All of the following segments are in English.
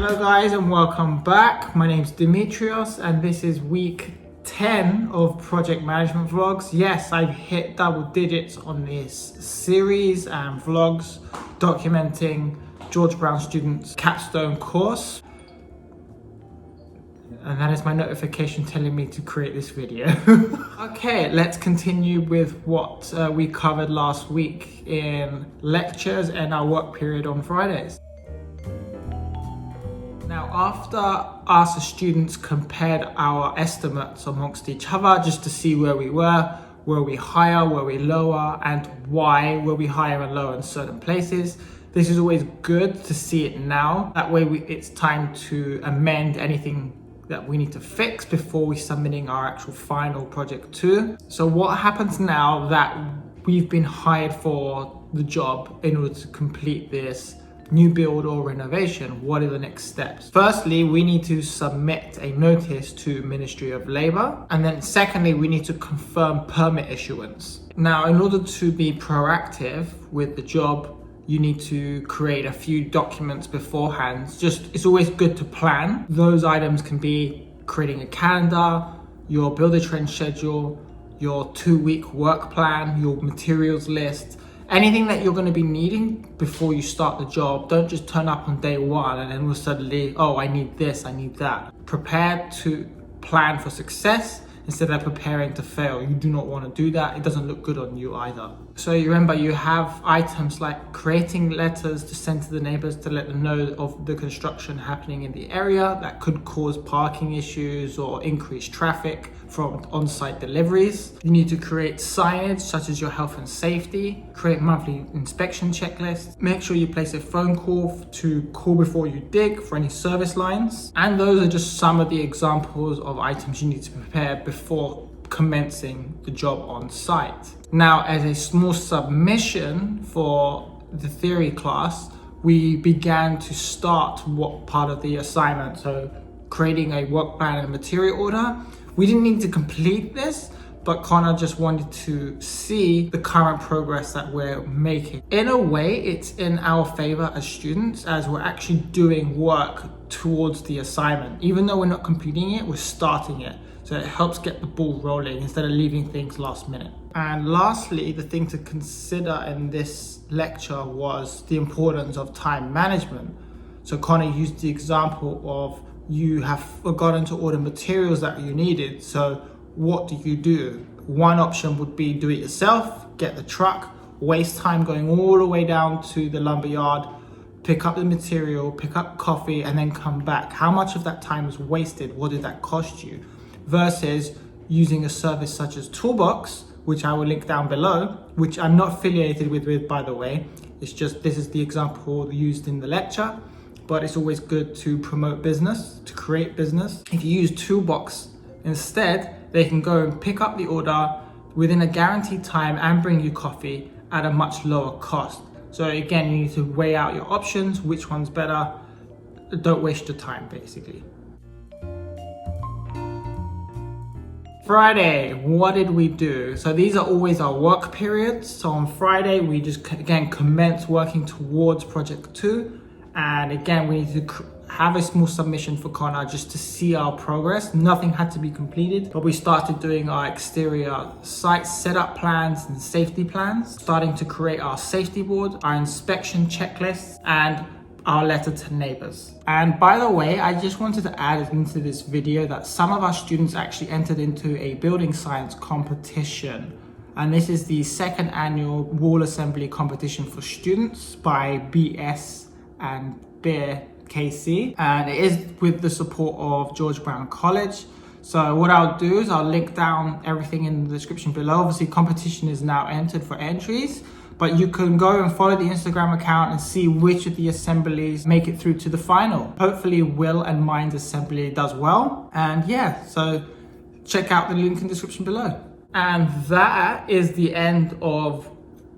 Hello guys and welcome back. My name's Dimitrios and this is week 10 of Project Management Vlogs. Yes, I've hit double digits on this series and vlogs documenting George Brown students' capstone course. And that is my notification telling me to create this video. Okay, let's continue with what we covered last week in lectures and our work period on Fridays. Now, after us as students compared our estimates amongst each other just to see where we were we higher, were we lower, and why were we higher and lower in certain places. This is always good to see it now. That way it's time to amend anything that we need to fix before we submitting our actual final project 2. So what happens now that we've been hired for the job in order to complete this new build or renovation? What are the next steps? Firstly, we need to submit a notice to Ministry of Labour, and then secondly, we need to confirm permit issuance. Now, in order to be proactive with the job, you need to create a few documents beforehand. It's always good to plan. Those items can be creating a calendar, your builder trend schedule, your 2-week work plan, your materials list, anything that you're going to be needing before you start the job. Don't just turn up on day one and then we'll suddenly, oh, I need this, I need that. Prepare to plan for success instead of preparing to fail. You do not want to do that. It doesn't look good on you either. So you remember, you have items like creating letters to send to the neighbours to let them know of the construction happening in the area that could cause parking issues or increase traffic from on-site deliveries. You need to create signage such as your health and safety, create monthly inspection checklists, make sure you place a phone call to call before you dig for any service lines. And those are just some of the examples of items you need to prepare before commencing the job on site. Now, as a small submission for the theory class, we began to start what part of the assignment, so creating a work plan and material order. We didn't need to complete this, but Connor just wanted to see the current progress that we're making. In a way, it's in our favor as students, as we're actually doing work towards the assignment. Even though we're not completing it, we're starting it. So it helps get the ball rolling instead of leaving things last minute. And lastly, the thing to consider in this lecture was the importance of time management. So Connor used the example of you have forgotten to order materials that you needed. So what do? One option would be do it yourself, get the truck, waste time going all the way down to the lumberyard, pick up the material, pick up coffee, and then come back. How much of that time was wasted? What did that cost you? Versus using a service such as Toolbx, which I will link down below, which I'm not affiliated with by the way. It's just, this is the example used in the lecture, but it's always good to promote business, to create business. If you use Toolbx instead, they can go and pick up the order within a guaranteed time and bring you coffee at a much lower cost. So again, you need to weigh out your options, which one's better. Don't waste your time, basically. Friday, what did we do? So these are always our work periods. So on Friday, we just again commence working towards project 2. And again, we need to have a small submission for Connor just to see our progress. Nothing had to be completed, but we started doing our exterior site setup plans and safety plans, starting to create our safety board, our inspection checklists, and our letter to neighbours. And by the way, I just wanted to add into this video that some of our students actually entered into a building science competition. And this is the 2nd annual wall assembly competition for students by BS and Beer KC. And it is with the support of George Brown College. So what I'll do is I'll link down everything in the description below. Obviously, competition is now entered for entries, but you can go and follow the Instagram account and see which of the assemblies make it through to the final. Hopefully Will and mine's assembly does well. And yeah, so check out the link in the description below. And that is the end of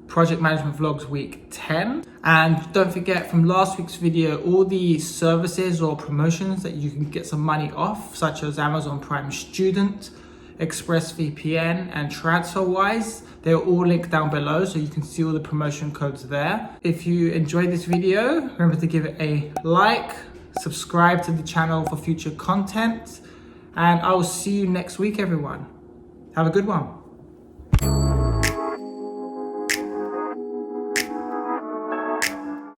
Project Management Vlogs week 10. And don't forget from last week's video, all the services or promotions that you can get some money off, such as Amazon Prime Student, ExpressVPN, and TransferWise. They're all linked down below, so you can see all the promotion codes there. If you enjoyed this video, remember to give it a like, subscribe to the channel for future content, and I will see you next week, everyone. Have a good one.